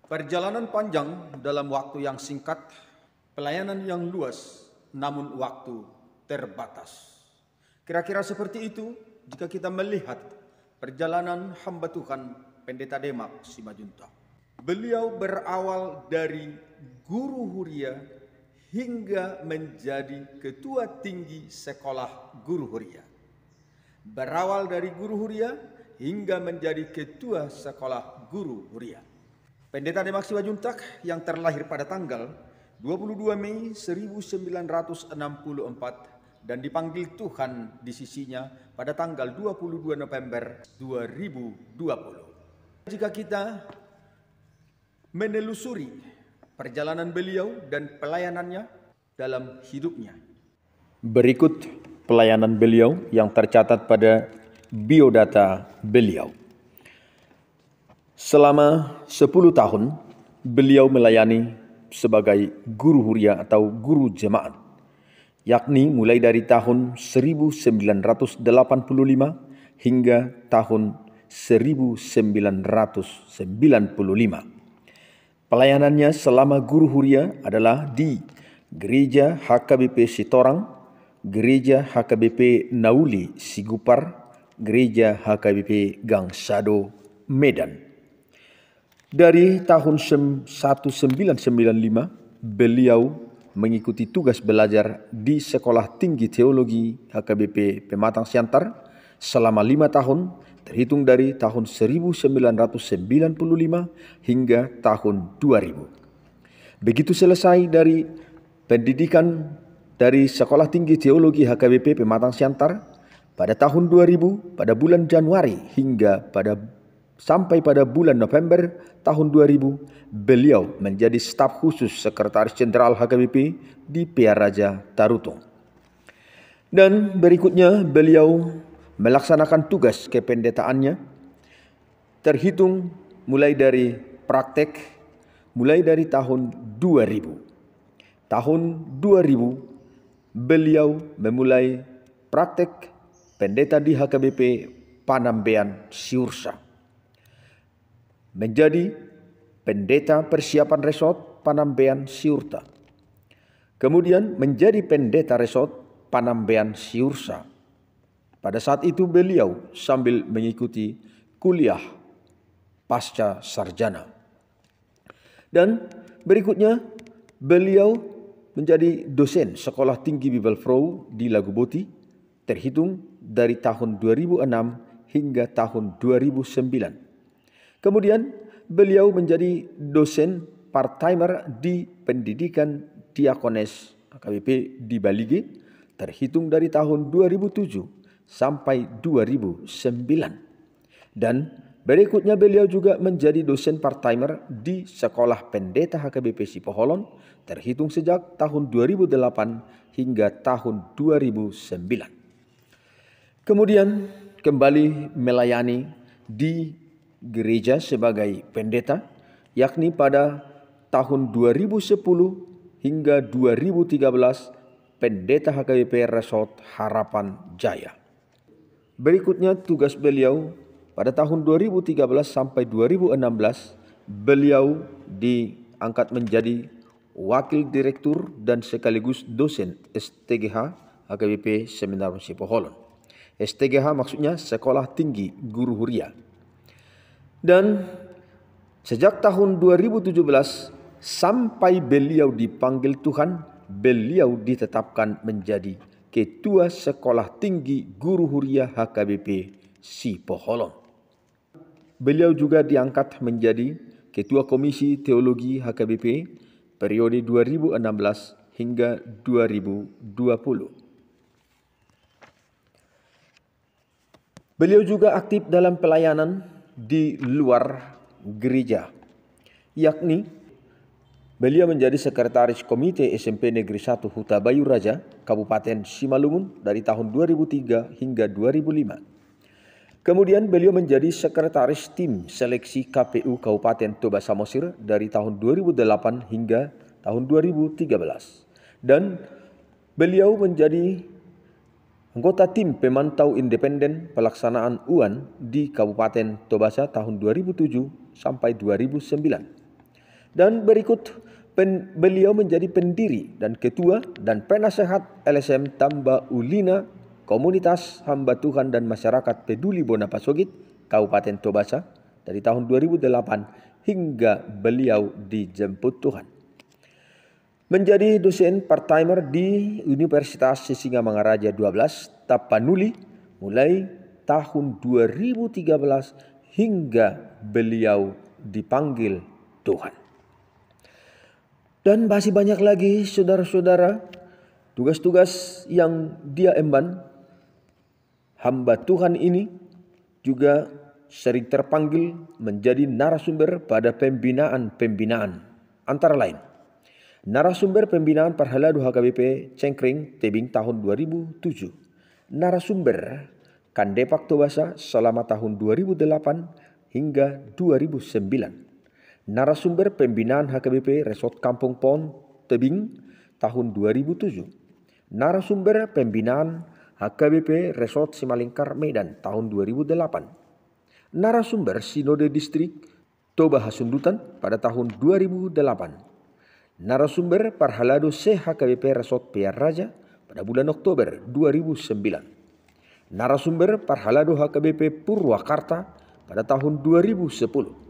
Perjalanan panjang dalam waktu yang singkat, pelayanan yang luas namun waktu terbatas. Kira-kira seperti itu jika kita melihat perjalanan hamba Tuhan Pendeta Demak Simajuntak. Beliau berawal dari guru huria hingga menjadi ketua tinggi sekolah guru huria. Berawal dari guru huria hingga menjadi ketua sekolah guru huria. Pendeta Demak Simajuntak yang terlahir pada tanggal 22 Mei 1964 dan dipanggil Tuhan di sisinya pada tanggal 22 November 2020. Jika kita menelusuri perjalanan beliau dan pelayanannya dalam hidupnya. Berikut pelayanan beliau yang tercatat pada biodata beliau. Selama 10 tahun, beliau melayani sebagai guru huria atau guru jemaat, yakni mulai dari tahun 1985 hingga tahun 1995. Pelayanannya selama guru huria adalah di Gereja HKBP Sitorang, Gereja HKBP Nauli Sigupar, Gereja HKBP Gangsado Medan. Dari tahun 1995, beliau mengikuti tugas belajar di Sekolah Tinggi Teologi HKBP Pematang Siantar selama 5 tahun, terhitung dari tahun 1995 hingga tahun 2000. Begitu selesai dari pendidikan dari Sekolah Tinggi Teologi HKBP Pematang Siantar pada tahun 2000, pada bulan Januari hingga sampai pada bulan November tahun 2000, beliau menjadi staf khusus Sekretaris Jenderal HKBP di PR Raja Tarutung. Dan berikutnya beliau melaksanakan tugas kependetaannya, terhitung mulai dari praktek, mulai dari tahun 2000. Tahun 2000, beliau memulai praktek pendeta di HKBP Panambean Siursa. Menjadi pendeta persiapan resort Panambean Siurta. Kemudian menjadi pendeta resort Panambean Siursa. Pada saat itu beliau sambil mengikuti kuliah pasca sarjana. Dan berikutnya beliau menjadi dosen Sekolah Tinggi Bibelfrau di Laguboti, terhitung dari tahun 2006 hingga tahun 2009. Kemudian beliau menjadi dosen part-timer di pendidikan Diakones HKBP di Balige, terhitung dari tahun 2007 sampai 2009. Dan berikutnya beliau juga menjadi dosen part-timer di Sekolah Pendeta HKBP Sipoholon, terhitung sejak tahun 2008 hingga tahun 2009. Kemudian kembali melayani di gereja sebagai pendeta, yakni pada tahun 2010 hingga 2013 pendeta HKBP Resort Harapan Jaya. Berikutnya tugas beliau pada tahun 2013 sampai 2016, beliau diangkat menjadi wakil direktur dan sekaligus dosen STGH HKBP Seminar Sipoholon. STGH maksudnya Sekolah Tinggi Guru Huria. Dan sejak tahun 2017 sampai beliau dipanggil Tuhan, beliau ditetapkan menjadi Ketua Sekolah Tinggi Guru Huria HKBP Sipoholon. Beliau juga diangkat menjadi Ketua Komisi Teologi HKBP periode 2016 hingga 2020. Beliau juga aktif dalam pelayanan di luar gereja, yakni beliau menjadi Sekretaris Komite SMP Negeri 1 Huta Bayu Raja, Kabupaten Simalungun dari tahun 2003 hingga 2005. Kemudian beliau menjadi Sekretaris Tim Seleksi KPU Kabupaten Toba Samosir dari tahun 2008 hingga tahun 2013. Dan beliau menjadi anggota tim pemantau independen pelaksanaan UAN di Kabupaten Tobasa tahun 2007 sampai 2009. Dan berikut beliau menjadi pendiri dan ketua dan penasehat LSM Tamba Ulina, Komunitas Hamba Tuhan dan Masyarakat Peduli Bonapasogit, Kabupaten Tobasa, dari tahun 2008 hingga beliau dijemput Tuhan. Menjadi dosen part-timer di Universitas Sisingamangaraja 12, Tapanuli, mulai tahun 2013 hingga beliau dipanggil Tuhan. Dan masih banyak lagi saudara-saudara tugas-tugas yang dia emban. Hamba Tuhan ini juga sering terpanggil menjadi narasumber pada pembinaan-pembinaan. Antara lain, narasumber pembinaan Parhaladu HKBP Cengkring Tebing tahun 2007. Narasumber Kandepak Tobasa selama tahun 2008 hingga 2009. Narasumber pembinaan HKBP Resort Kampung Pon Tebing tahun 2007. Narasumber pembinaan HKBP Resort Simalingkar Medan tahun 2008. Narasumber Sinode Distrik Toba Hasundutan pada tahun 2008. Narasumber Parhaladu HKBP Resort PR Raja pada bulan Oktober 2009. Narasumber Parhaladu HKBP Purwakarta pada tahun 2010.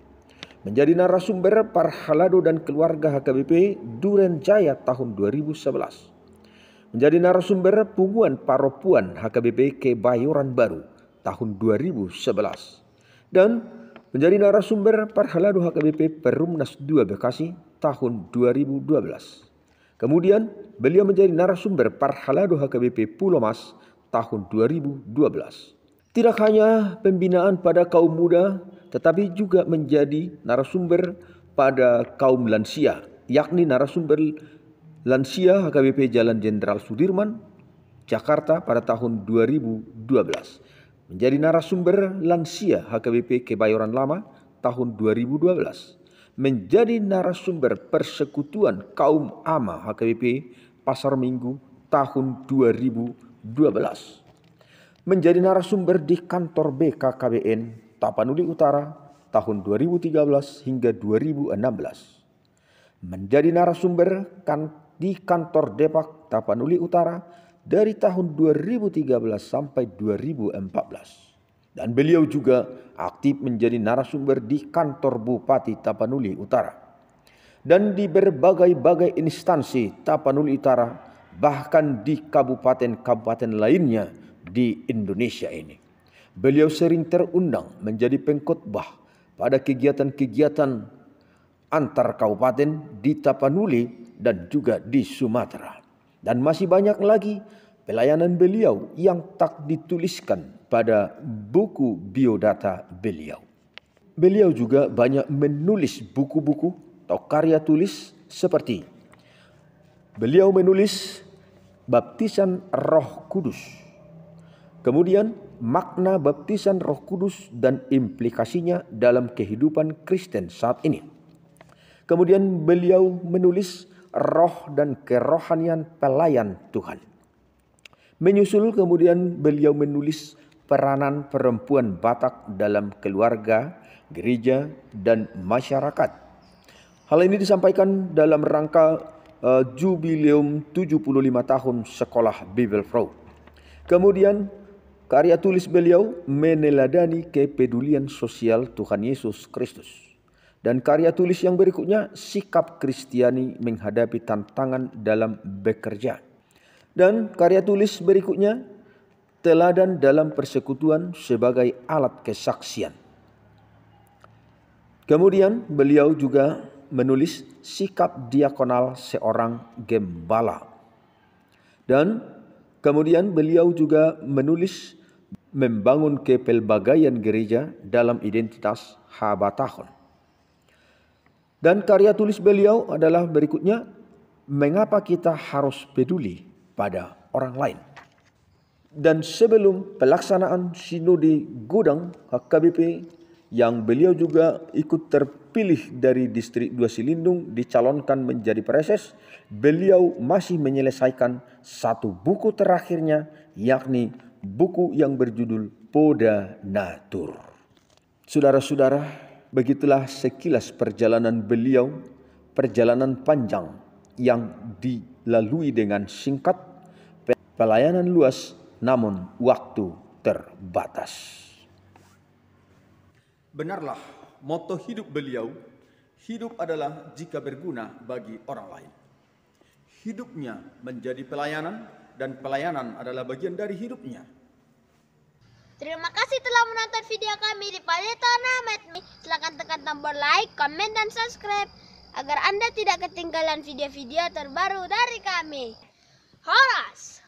Menjadi narasumber Parhalado dan keluarga HKBP Duren Jaya tahun 2011. Menjadi narasumber Punguan Paropuan HKBP Kebayoran Baru tahun 2011. Dan menjadi narasumber Parhalado HKBP Perumnas 2 Bekasi tahun 2012. Kemudian beliau menjadi narasumber Parhalado HKBP Pulau Mas tahun 2012. Tidak hanya pembinaan pada kaum muda, tetapi juga menjadi narasumber pada kaum lansia, yakni narasumber lansia HKBP Jalan Jenderal Sudirman, Jakarta pada tahun 2012. Menjadi narasumber lansia HKBP Kebayoran Lama tahun 2012. Menjadi narasumber persekutuan kaum ama HKBP Pasar Minggu tahun 2012. Menjadi narasumber di kantor BKKBN Tapanuli Utara tahun 2013 hingga 2016. Menjadi narasumber di kantor Depak Tapanuli Utara dari tahun 2013 sampai 2014. Dan beliau juga aktif menjadi narasumber di kantor Bupati Tapanuli Utara. Dan di berbagai-bagai instansi Tapanuli Utara, bahkan di kabupaten-kabupaten lainnya di Indonesia ini. Beliau sering terundang menjadi pengkhotbah pada kegiatan-kegiatan antar kabupaten di Tapanuli dan juga di Sumatera. Dan masih banyak lagi pelayanan beliau yang tak dituliskan pada buku biodata beliau. Beliau juga banyak menulis buku-buku atau karya tulis seperti beliau menulis Baptisan Roh Kudus. Kemudian makna baptisan Roh Kudus dan implikasinya dalam kehidupan Kristen saat ini. Kemudian beliau menulis Roh dan Kerohanian Pelayan Tuhan. Menyusul kemudian beliau menulis peranan perempuan Batak dalam keluarga, gereja, dan masyarakat. Hal ini disampaikan dalam rangka jubileum 75 tahun Sekolah Bible Pro. Kemudian karya tulis beliau meneladani kepedulian sosial Tuhan Yesus Kristus. Dan karya tulis yang berikutnya sikap Kristiani menghadapi tantangan dalam bekerja. Dan karya tulis berikutnya teladan dalam persekutuan sebagai alat kesaksian. Kemudian beliau juga menulis sikap diakonal seorang gembala. Dan kemudian beliau juga menulis membangun kepelbagaian gereja dalam identitas Habatahon. Dan karya tulis beliau adalah berikutnya, mengapa kita harus peduli pada orang lain. Dan sebelum pelaksanaan Sinode Godang HKBP yang beliau juga ikut terpilih dari distrik 2 Silindung dicalonkan menjadi preses, beliau masih menyelesaikan satu buku terakhirnya, yakni buku yang berjudul Poda Natur. Saudara-saudara, begitulah sekilas perjalanan beliau perjalanan panjang yang dilalui dengan singkat, pelayanan luas namun waktu terbatas. Benarlah moto hidup beliau, hidup adalah jika berguna bagi orang lain. Hidupnya menjadi pelayanan dan pelayanan adalah bagian dari hidupnya. Terima kasih telah menonton video kami di Pendeta Nahmat. Silakan tekan tombol like, komen, dan subscribe agar Anda tidak ketinggalan video-video terbaru dari kami. Horas!